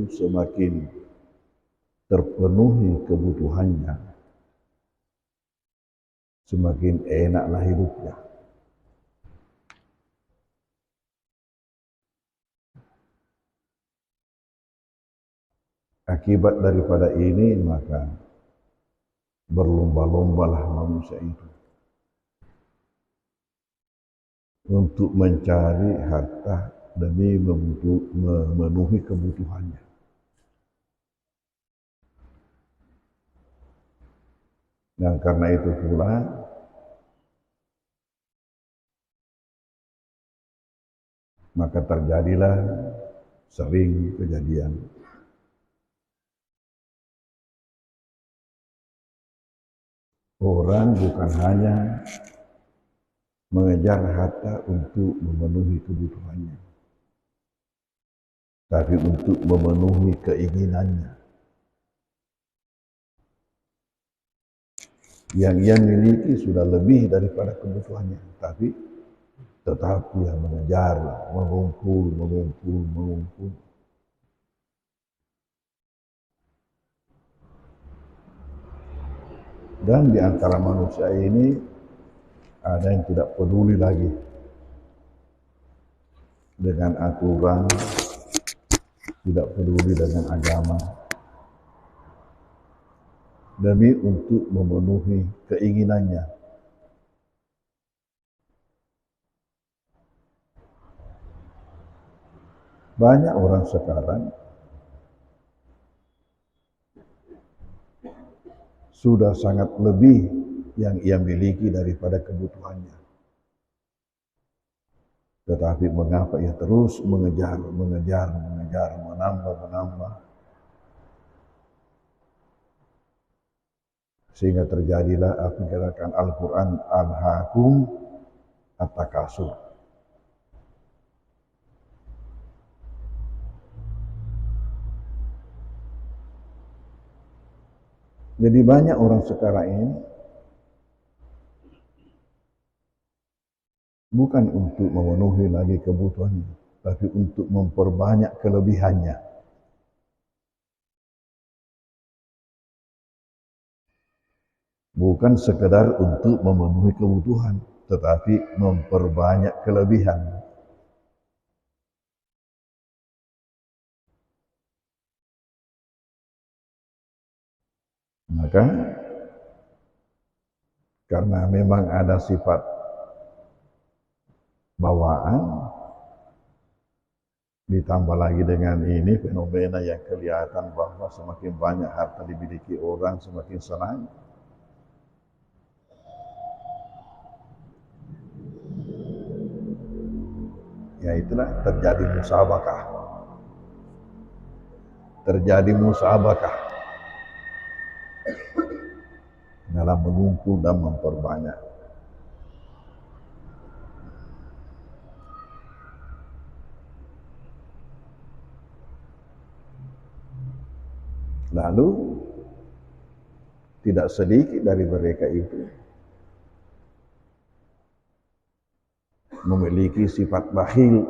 itu semakin terpenuhi kebutuhannya, semakin enaklah hidupnya. Akibat daripada ini maka berlomba-lombalah manusia itu untuk mencari harta demi memenuhi kebutuhannya. Dan karena itu pula maka terjadilah sering kejadian orang bukan hanya mengejar harta untuk memenuhi kebutuhannya, tapi untuk memenuhi keinginannya. Yang ia miliki sudah lebih daripada kebutuhannya, tapi tetap ia mengejar, mengumpul. Dan di antara manusia ini ada yang tidak peduli lagi dengan aturan, tidak peduli dengan agama, demi untuk memenuhi keinginannya. Banyak orang sekarang sudah sangat lebih yang ia miliki daripada kebutuhannya. Tetapi mengapa ia terus mengejar, menambah. Sehingga terjadilah apa yang dikatakan Al-Quran, alhaakum at-takasur. Jadi banyak orang sekarang ini bukan untuk memenuhi lagi kebutuhannya, tapi untuk memperbanyak kelebihannya. Bukan sekedar untuk memenuhi kebutuhan, tetapi memperbanyak kelebihan. Maka karena memang ada sifat bawaan, ditambah lagi dengan ini fenomena yang kelihatan bahwa semakin banyak harta dimiliki orang semakin senang. Ya itulah terjadi musabakah. Dalam mengumpul dan memperbanyak. Lalu tidak sedikit dari mereka itu memiliki sifat bakhil,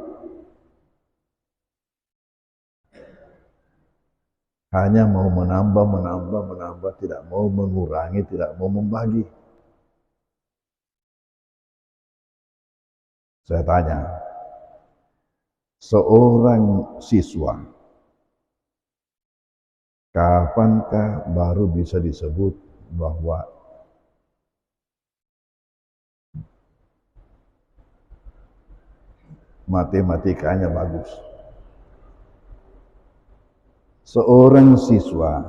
hanya mau menambah, tidak mau mengurangi, tidak mau membagi. Saya tanya, seorang siswa, kapankah baru bisa disebut bahwa matematikanya bagus? Seorang siswa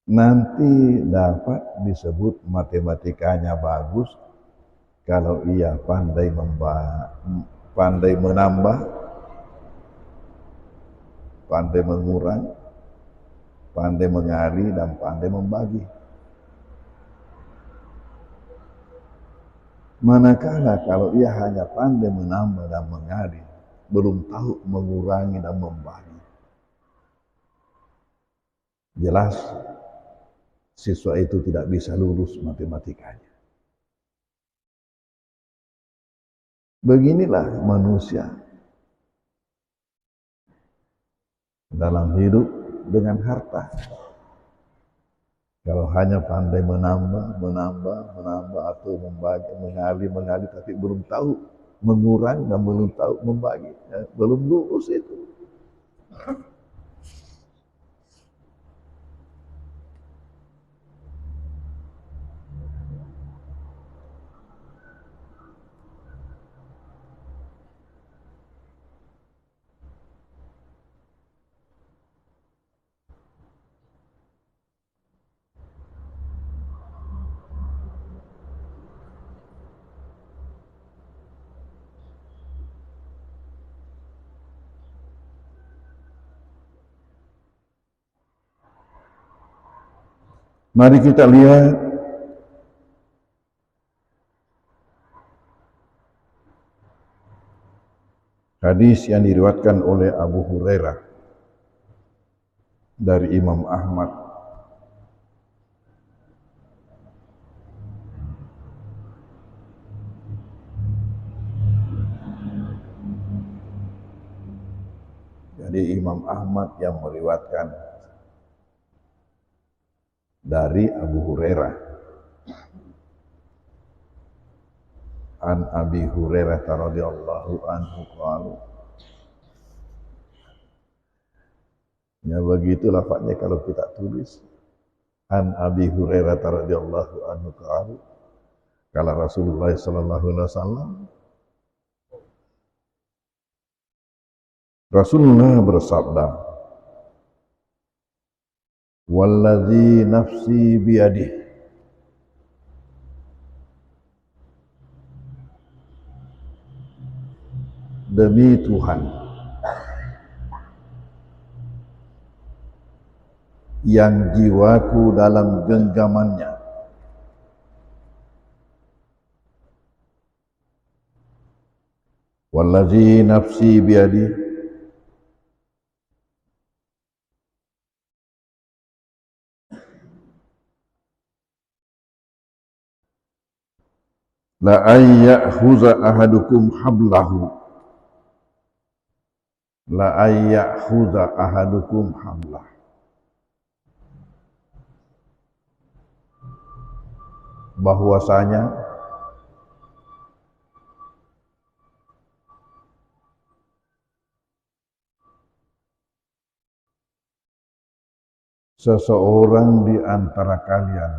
nanti dapat disebut matematikanya bagus kalau ia pandai menambah, pandai mengurang, pandai mengali, dan pandai membagi. Manakala kalau ia hanya pandai menambah dan mengali, belum tahu mengurangi dan membagi, jelas siswa itu tidak bisa lulus matematikanya. Beginilah manusia dalam hidup dengan harta. Kalau hanya pandai menambah atau mengali, tapi belum tahu mengurang dan belum tahu membagi, ya, belum lurus itu. Mari kita lihat hadis yang diriwayatkan oleh Abu Hurairah dari Imam Ahmad. Jadi Imam Ahmad yang meriwayatkan dari Abu Hurairah. An Abi Hurairah radhiyallahu anhu qalu. Ya begitu lafadznya kalau kita tulis. An Abi Hurairah radhiyallahu anhu qalu. Kala Rasulullah sallallahu alaihi wasallam, Rasulullah bersabda, "Walladzi nafsi biyadihi." Demi Tuhan yang jiwaku dalam genggamannya, wallazi nafsi biyadi, la ayyakhuza ahadukum hablahu, la ayyakhuza ahadukum hablah. Bahwasanya seseorang di antara kalian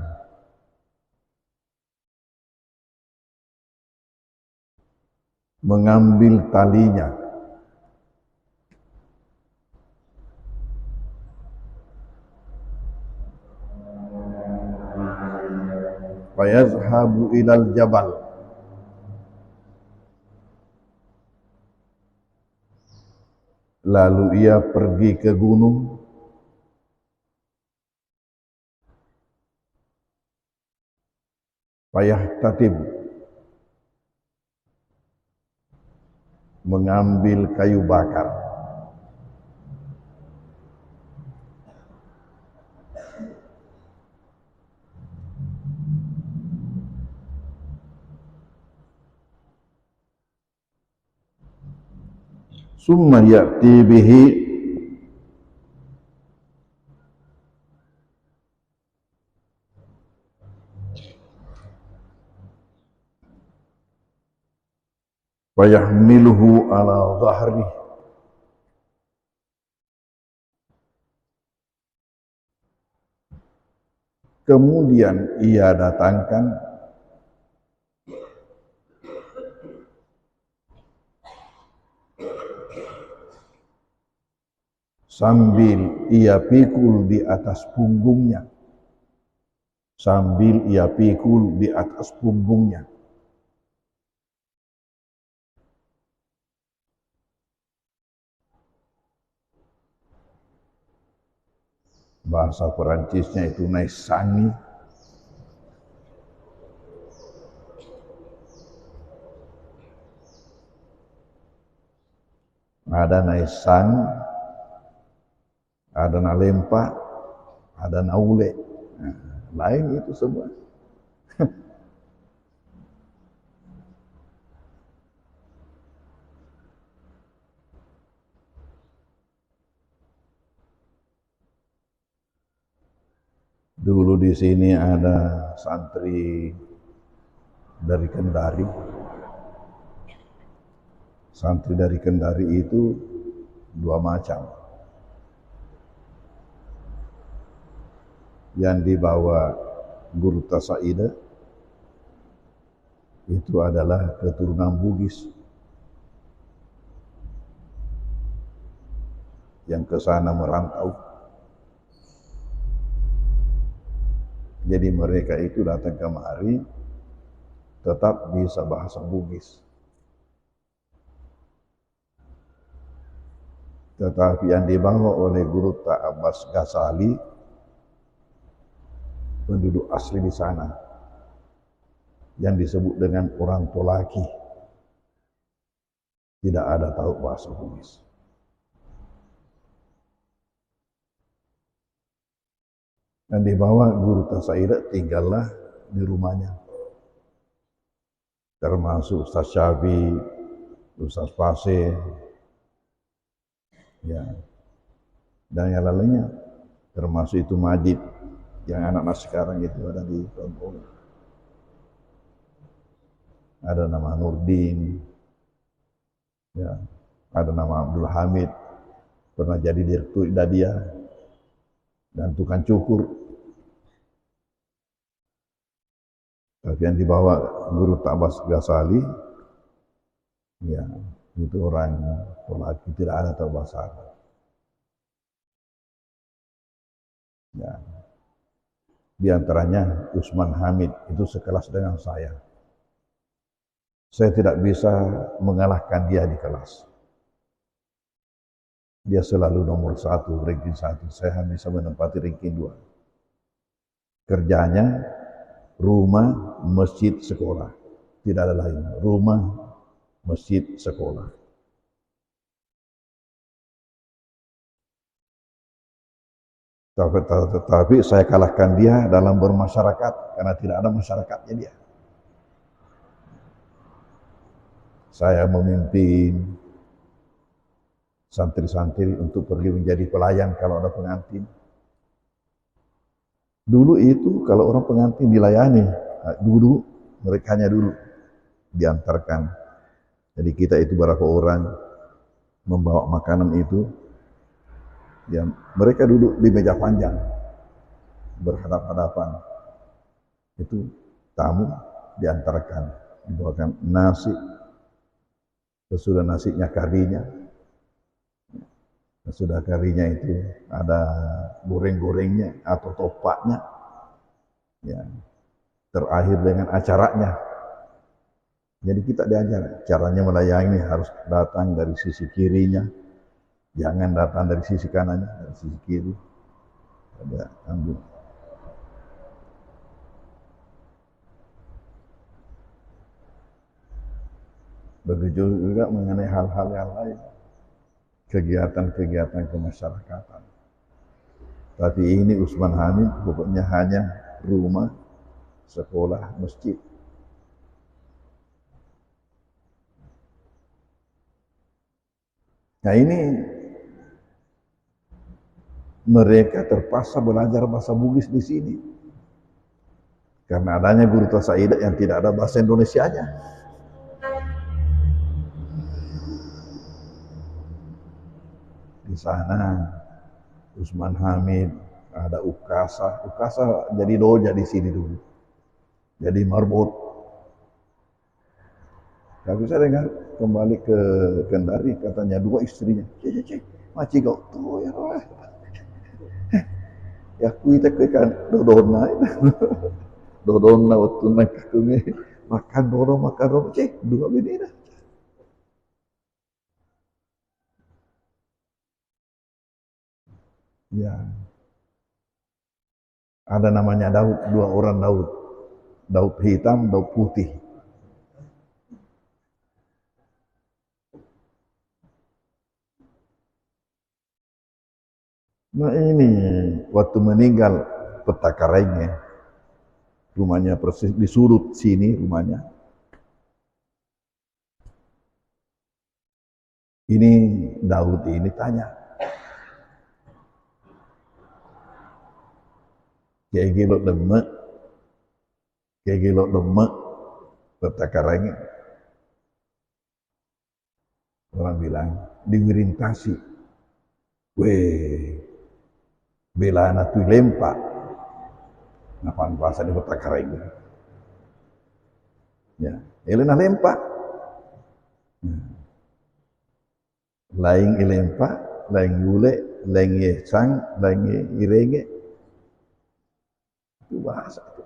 mengambil talinya fayazhabu ilal jabal, lalu ia pergi ke gunung, fayahtatib, mengambil kayu bakar, summa ya'ti bihi wa yahmiluhu ala dhahri, kemudian ia datangkan sambil ia pikul di atas punggungnya, sambil ia pikul di atas punggungnya. Bahasa Perancisnya itu naisani. Ada naisang, ada nalempa, ada naule. Nah, lain itu semua. Dulu di sini ada santri dari Kendari. Santri dari Kendari itu dua macam. Yang dibawa Guru Tasaida itu adalah keturunan Bugis yang ke sana merantau. Jadi mereka itu datang kemari tetap bisa bahasa Bugis. Tetapi yang dibawa oleh Guru Ta Abbas Ghazali, penduduk asli di sana, yang disebut dengan orang Tolaki, tidak ada tahu bahasa Bugis. Dan dibawa Guru Tasaida, tinggallah di rumahnya. Termasuk Ustaz Syabi, Ustaz Fase, ya, dan yang lainnya, termasuk itu Majid, yang anak-anak sekarang itu ada di Kampung. Ada nama Nurdin, ya, ada nama Abdul Hamid, pernah jadi direktur Idadiah, dan tukang cukur. Tapi yang dibawa Guru Abbas Ghazali, ya, itu orang Tolaki, tidak ada tahu bahasa Arab. Ya. Di antaranya Usman Hamid, itu sekelas dengan saya. Saya tidak bisa mengalahkan dia di kelas. Dia selalu nomor 1, ranking 1. Saya hanya bisa menempati ranking 2. Kerjanya rumah, masjid, sekolah. Tidak ada lain. Rumah, masjid, sekolah. Tetapi saya kalahkan dia dalam bermasyarakat karena tidak ada masyarakatnya dia. Saya memimpin santri-santri untuk pergi menjadi pelayan kalau ada pengantin. Dulu itu kalau orang pengantin dilayani, dulu mereka hanya dulu diantarkan. Jadi kita itu berapa orang membawa makanan itu, ya, mereka duduk di meja panjang berhadap-hadapan. Itu tamu diantarkan, dibawakan nasi, sesudah nasinya karinya, sesudah karinya itu ada goreng-gorengnya atau topaknya, ya, terakhir dengan acaranya. Jadi kita diajar caranya melayani, harus datang dari sisi kirinya, jangan datang dari sisi kanannya, dari sisi kiri. Ada ambil. Begitu juga mengenai hal-hal yang lain, kegiatan-kegiatan kemasyarakatan. Tapi ini Usman Hamid pokoknya hanya rumah, sekolah, masjid. Nah ini mereka terpaksa belajar bahasa Bugis di sini. Karena adanya Guru Tasaida yang tidak ada bahasa Indonesianya. Di sana Usman Hamid, ada Ukasa jadi doja di sini dulu. Jadi marbot. Tapi saya dengar kembali ke Kendari, katanya dua istrinya. Cek, maci kau tuh ya. Ya kita kan dodona. Dodona waktu nak kami makan dodo, cek dua bini dah. Ya. Ada namanya Daud, dua orang Daud. Daud hitam, Daud putih. Nah ini waktu meninggal petakarainya, rumahnya persis di sudut sini rumahnya. Ini Daud ini tanya, gelok lemek, gelok lemek, bertakaranya. Orang bilang, diwirintasi. Weh, bela anak tu lempak. Napaan bahasa di bertakaranya. Ya, elena lempak. Lain ilempak, lain gule, lain sang, lain irenge. Itu bahasa itu.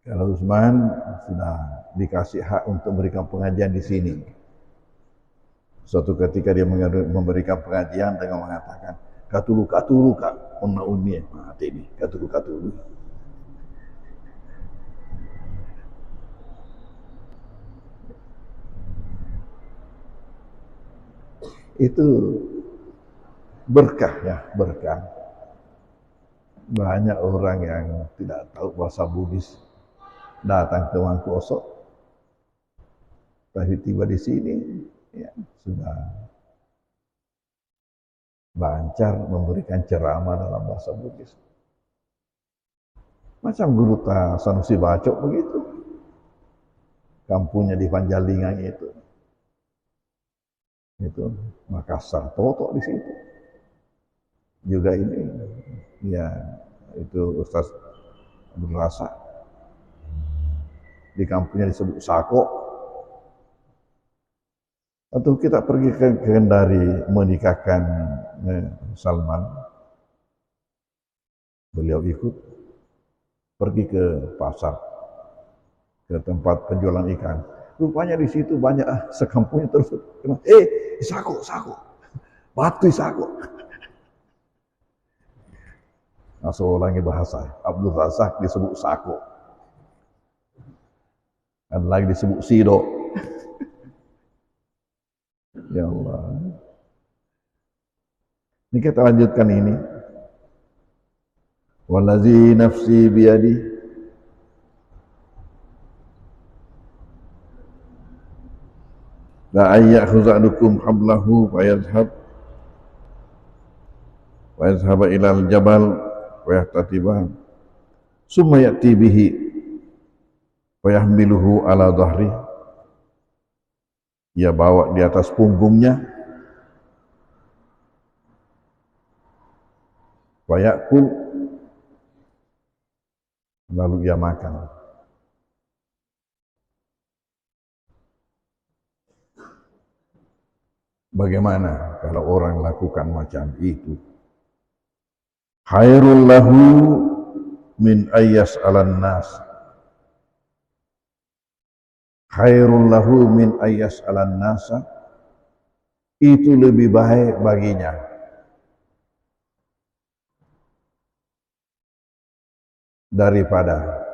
Kalau Usman sudah dikasih hak untuk memberikan pengajian di sini. Suatu ketika dia memberikan pengajian dengan mengatakan, katulu kak, unna umi, mati ini, katulu. Itu berkah ya, berkah. Banyak orang yang tidak tahu bahasa Bugis datang ke Wangkosok, tapi tiba di sini ya, sudah lancar memberikan ceramah dalam bahasa Bugis. Macam guru Sanusi Bacok begitu. Kampungnya di Panjalingan itu. Itu Makassar, Toto di situ. Juga ini, ya itu Ustaz Abdul Razak. Di kampungnya disebut Sako. Atau kita pergi ke Kendari menikahkan Salman. Beliau ikut pergi ke pasar, ke tempat penjualan ikan. Rupanya di situ banyak sekampungnya terus. Sako, batu Sako. Nah, seorangnya bahasa Abdul Razak disebut Sako. Ada lagi disebut Sido. Ya Allah. Ini kita lanjutkan ini. Wallazi nafsi biyadi. La ayyakhuza'adukum hablahu wa yadhhaba ilal jabal wa yahtatiba. Summa ya'ti bihi wa yahmiluhu ala dhahri. Ia bawa di atas punggungnya. Wa ya'kul, lalu ia makan. Bagaimana kalau orang lakukan macam itu? Khairul lahu min ayyas alan nas. Khairul lahu min ayyas alan nasa. Itu lebih baik baginya daripada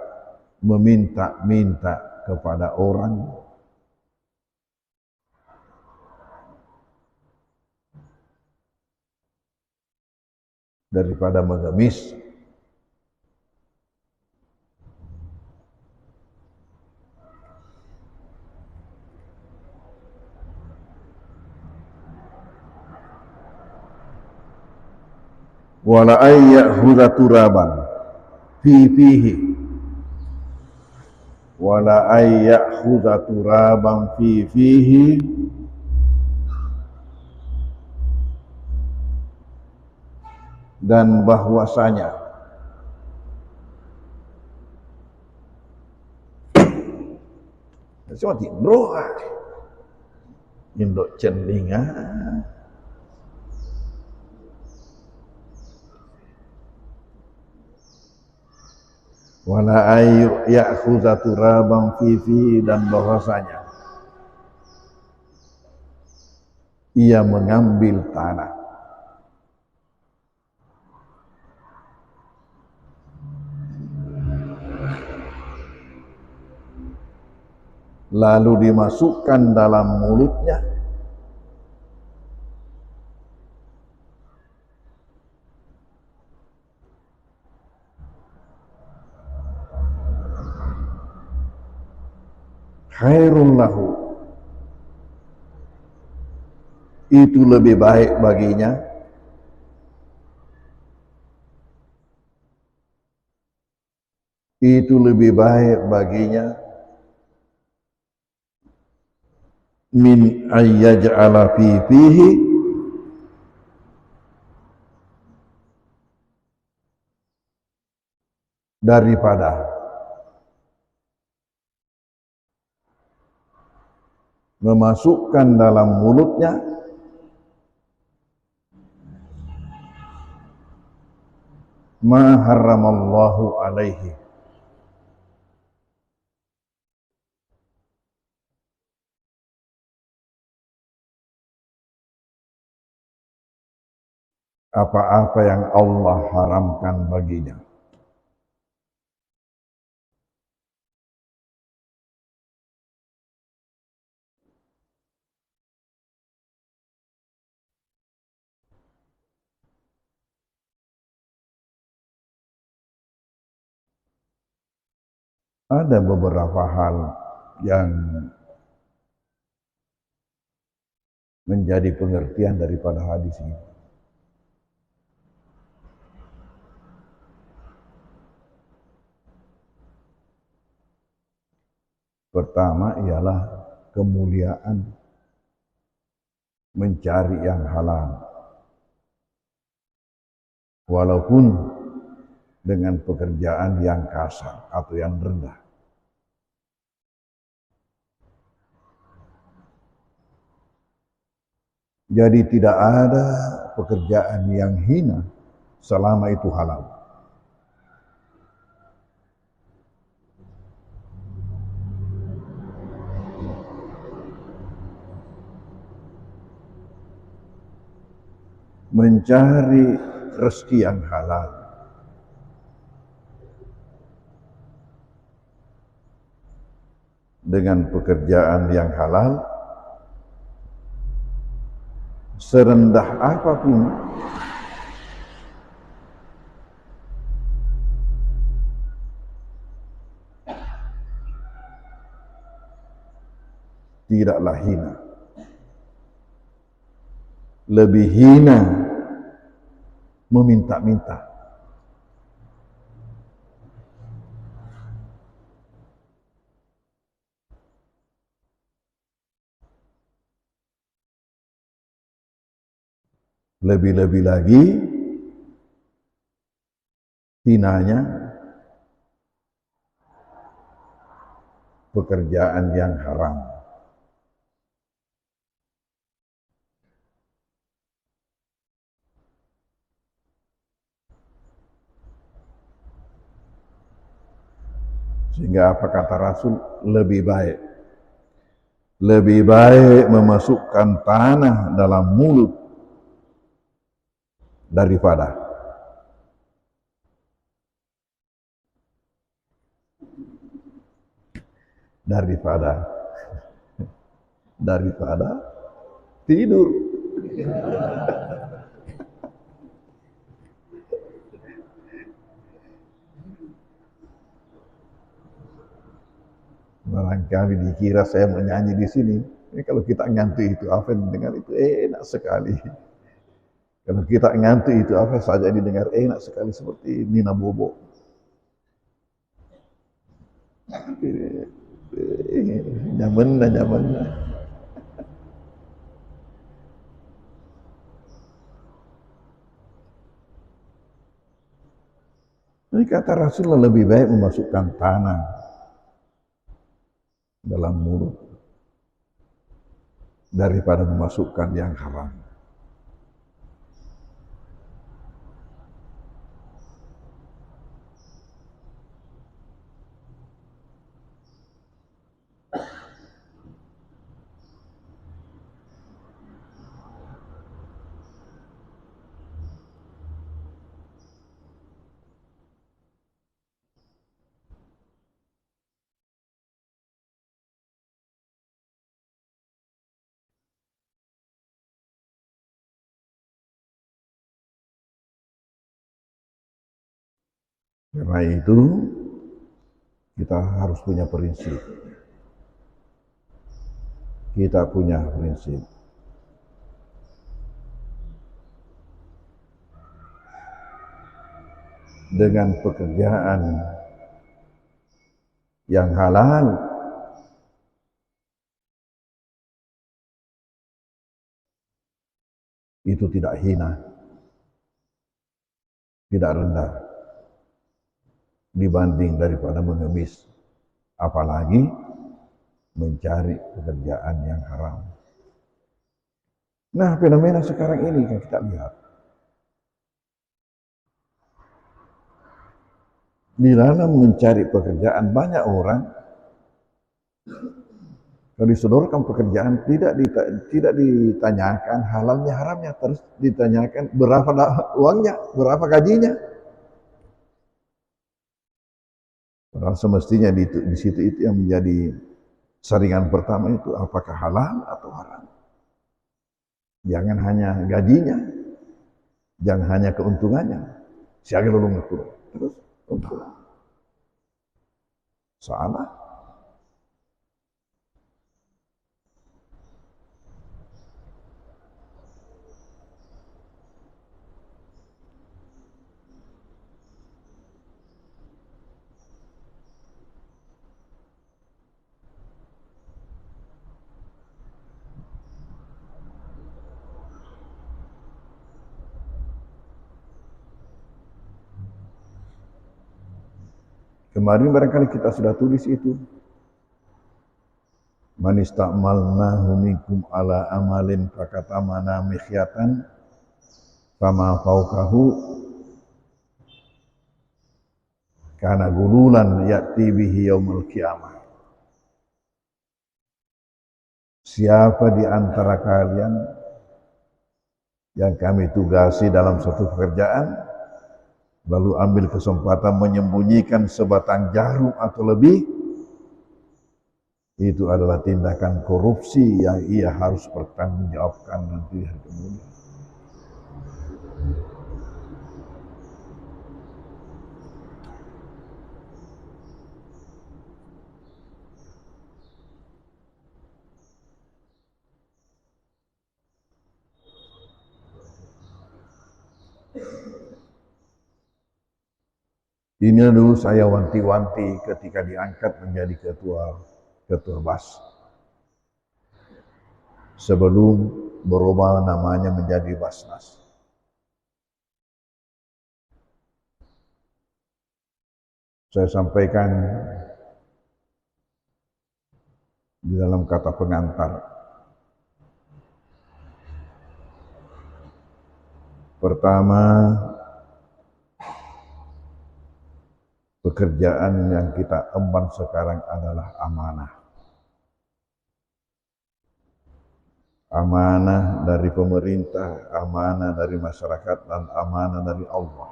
meminta-minta kepada orang, daripada mengemis. Wala ayyakhudha turaban fi fihi, wala ayyakhudha turaban fi fihi, dan bahwasanya seperti doa indok cenlingan wala ayu ya'khudha turaban fi, dan bahwasanya ia mengambil tanah lalu dimasukkan dalam mulutnya, khairun lahu, itu lebih baik baginya, itu lebih baik baginya, min ayyaj'ala fi fihi, daripada memasukkan dalam mulutnya ma haramallahu alaihi, apa-apa yang Allah haramkan baginya. Ada beberapa hal yang menjadi pengertian daripada hadis ini. Pertama ialah kemuliaan mencari yang halal, walaupun dengan pekerjaan yang kasar atau yang rendah. Jadi tidak ada pekerjaan yang hina selama itu halal. Mencari rezeki yang halal, dengan pekerjaan yang halal, serendah apapun, tidaklah hina. Lebih hina meminta-minta. Lebih-lebih lagi hinanya pekerjaan yang haram. Sehingga apa kata Rasul? Lebih baik memasukkan tanah dalam mulut daripada tidur. Barangkali dikira saya menyanyi di sini. Kalau kita ngantuk itu apa yang dengar itu enak sekali. Kalau kita ngantuk itu apa saja didengar enak sekali seperti Nina Bobo. Nyaman. Ini kata Rasulullah lebih baik memasukkan tanah dalam mulut daripada memasukkan yang haram. Karena itu kita harus punya prinsip. kita punya prinsip. Dengan pekerjaan yang halal, itu tidak hina, tidak rendah dibanding daripada mengemis, apalagi mencari pekerjaan yang haram. Nah, fenomena sekarang ini yang kita lihat, di dalam mencari pekerjaan banyak orang kalau disodorkan pekerjaan tidak ditanyakan halalnya haramnya, terus ditanyakan berapa uangnya, berapa gajinya. Padahal semestinya di situ itu yang menjadi saringan pertama itu apakah halal atau haram. Jangan hanya gajinya, jangan hanya keuntungannya. Siapa lalu ngatur terus keuntungan. Salah. Kemarin barangkali kita sudah tulis itu. Man ista'malnahu minkum ala amalin fakatamana mikhyatan fama fauqahu kana gululan ya'ti bihi yaumul qiyamah. Siapa di antara kalian yang kami tugasi dalam suatu pekerjaan lalu ambil kesempatan menyembunyikan sebatang jarum atau lebih, itu adalah tindakan korupsi yang ia harus bertanggungjawabkan nanti hari kemudian. Ini dulu saya wanti-wanti ketika diangkat menjadi ketua BAS. Sebelum berubah namanya menjadi Basnas. Saya sampaikan di dalam kata pengantar. Pertama, pekerjaan yang kita emban sekarang adalah amanah. Amanah dari pemerintah, amanah dari masyarakat, dan amanah dari Allah.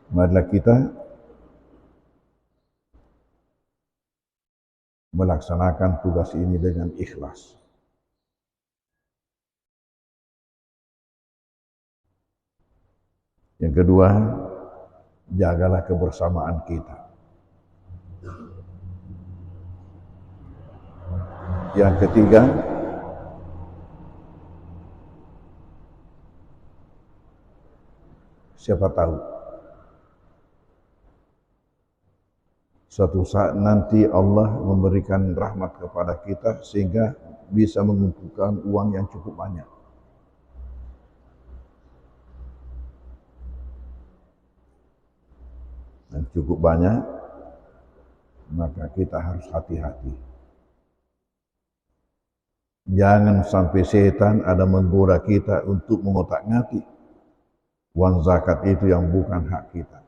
Marilah kita melaksanakan tugas ini dengan ikhlas. Yang kedua, jagalah kebersamaan kita. Yang ketiga, siapa tahu suatu saat nanti Allah memberikan rahmat kepada kita sehingga bisa mengumpulkan uang yang cukup banyak. Dan cukup banyak, maka kita harus hati-hati. Jangan sampai setan ada menggoda kita untuk mengotak-ngatik uang zakat itu yang bukan hak kita.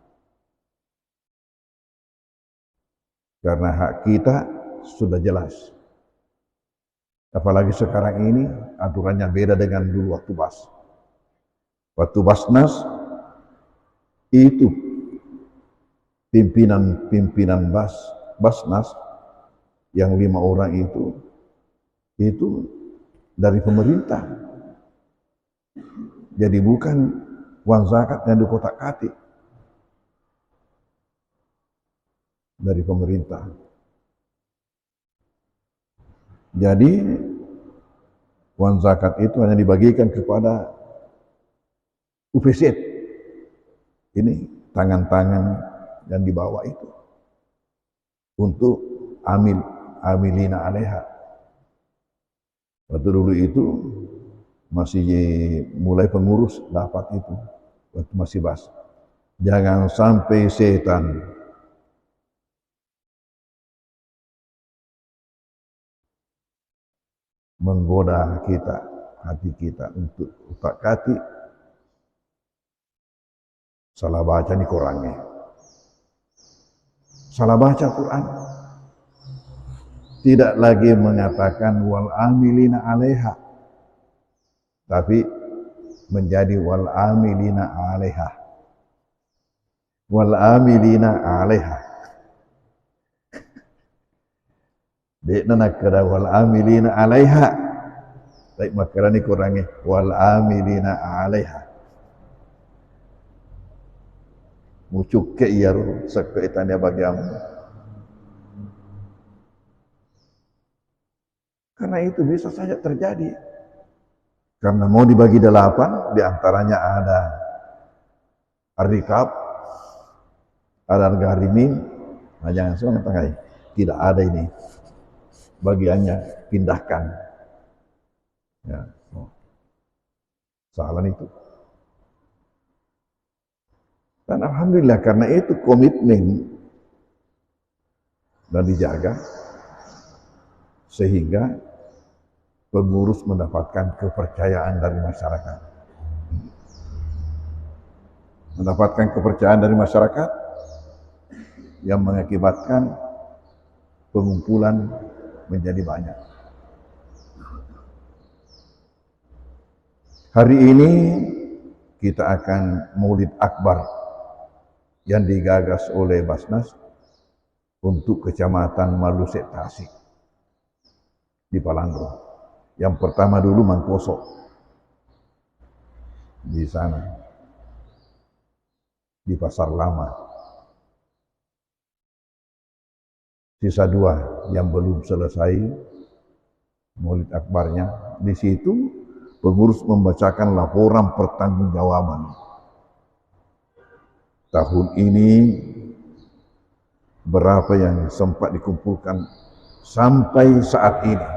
Karena hak kita sudah jelas. Apalagi sekarang ini aturannya beda dengan dulu waktu BAS. Waktu Basnas itu pimpinan Basnas yang 5 orang itu dari pemerintah. Jadi bukan uang zakat yang dikotak-katik. dari pemerintah. Jadi uang zakat itu hanya dibagikan kepada UPZ. Ini tangan-tangan yang dibawa itu untuk amilina alaiha. Waktu dulu itu masih mulai pengurus dapat itu, waktu masih bas. Jangan sampai setan menggoda kita, hati kita untuk utak-atik salah baca dikurangi. Salah baca Quran. Tidak lagi mengatakan wal amilina alaiha, tapi menjadi wal amilina alaiha. Wal amilina alaiha. Dekna nak kira wal amilina alaiha. Baik makaran ni kurangi wal amilina alaiha. Mucuk ke iya ru sekaitannya bagamu. Karena itu bisa saja terjadi. Karena mau dibagi 8, diantaranya ada Ar-Rikab, ada Al-Gharimin. Nah jangan semua mengatakan tidak ada ini. Bagiannya pindahkan. Ya, salah itu. Dan alhamdulillah karena itu komitmen dan dijaga sehingga pengurus mendapatkan kepercayaan dari masyarakat. Mendapatkan kepercayaan dari masyarakat yang mengakibatkan pengumpulan menjadi banyak. Hari ini kita akan Maulid Akbar yang digagas oleh Basnas untuk Kecamatan Malusek Tasik di Palangro. Yang pertama dulu Mangkoso di sana, di Pasar Lama. Sisa 2 yang belum selesai Maulid Akbarnya. Di situ pengurus membacakan laporan pertanggungjawaban. Tahun ini berapa yang sempat dikumpulkan sampai saat ini.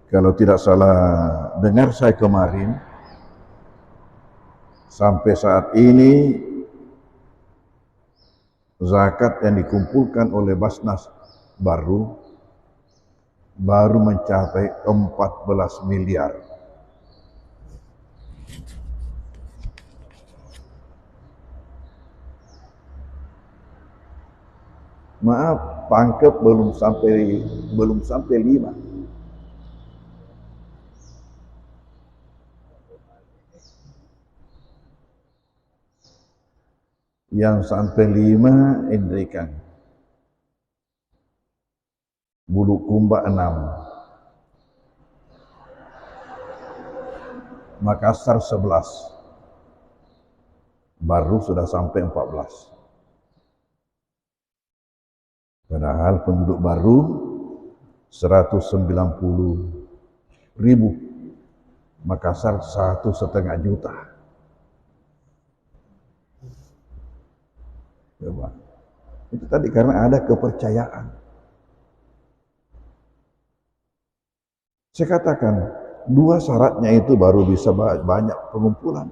Kalau tidak salah dengar saya kemarin, sampai saat ini zakat yang dikumpulkan oleh Basnas baru mencapai 14 miliar. Maaf, pangkep belum sampai 5. Yang sampai 5 Indrikan, Bulukumba 6, Makassar 11, baru sudah sampai 14. Padahal penduduk baru 190.000, Makassar 1,5 juta. Coba. Itu tadi karena ada kepercayaan. Saya katakan, 2 syaratnya itu baru bisa banyak pengumpulan.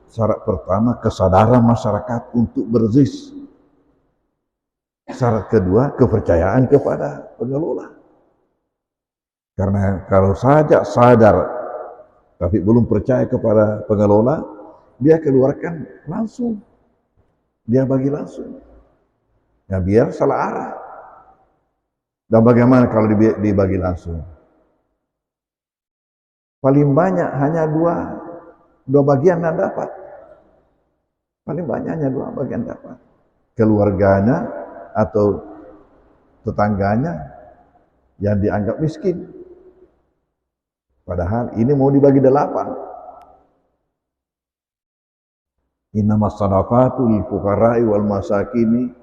Syarat pertama, kesadaran masyarakat untuk berzis. Syarat kedua, kepercayaan kepada pengelola. Karena kalau saja sadar tapi belum percaya kepada pengelola, dia keluarkan langsung. Dia bagi langsung. Ya biar salah arah. Dan bagaimana kalau dibagi langsung? Paling banyak hanya dua bagian yang dapat. Paling banyak hanya 2 bagian dapat. Keluarganya atau tetangganya yang dianggap miskin. Padahal ini mau dibagi 8. Innamas shadaqatu lil fuqara'i wal masakini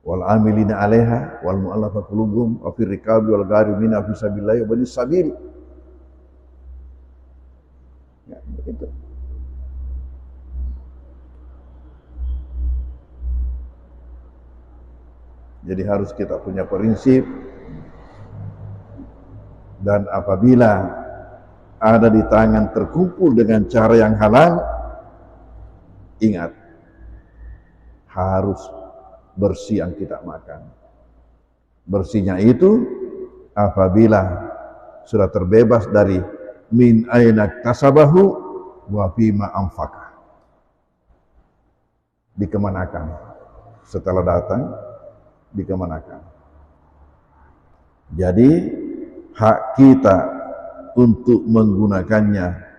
wal amilina 'alaiha wal mu'allafati qulubuhum wa fir riqabi wal gharimina fi sabilillah wa banis sabil. Ya, begitu. Jadi harus kita punya prinsip, dan apabila ada di tangan terkumpul dengan cara yang halal, ingat, harus bersih yang kita makan. Bersihnya itu apabila sudah terbebas dari min aina kasabahu wa fima anfaqah. Dikemanakan. Setelah datang, dikemanakan. Jadi hak kita untuk menggunakannya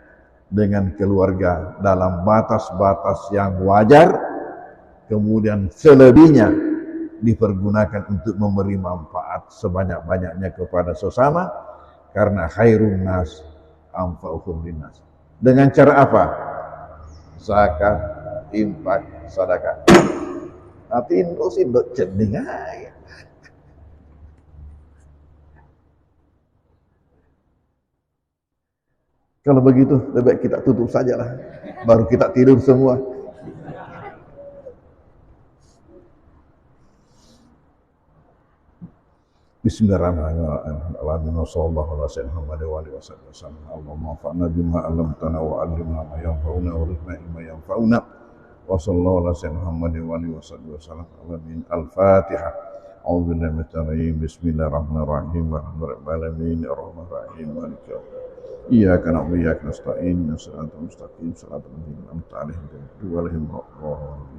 dengan keluarga dalam batas-batas yang wajar, kemudian selebihnya dipergunakan untuk memberi manfaat sebanyak-banyaknya kepada sesama, karena khairun nas anfa'uhum linnas. Dengan cara apa? Zakat, infak, sedekah. Tapi itu sih bercending aja. Kalau begitu, lebih baik kita tutup sajalah. Baru kita tidur semua. Bismillahirrahmanirrahim. Allahumma shalli ala sayyidina Muhammad wa alihi wasallam. Allahumma fa'na bima 'allamtana wa 'allimna ma yanfa'una wa rizqna ilma yanfa'una. Wa sallallahu ala sayyidina Muhammad wa alihi wasallam. Al-Fatihah. A'udzu billahi minasyaitonir rajim. Bismillahirrahmanirrahim. Alhamdulillahi alamin. Arrahmanir rahim. Maliki yaumiddin. Iyyaka na'budu wa iyyaka nasta'in. Shiratal mustaqim. Shiratal ladzina an'amta 'alaihim ghairil maghdubi 'alaihim waladdallin.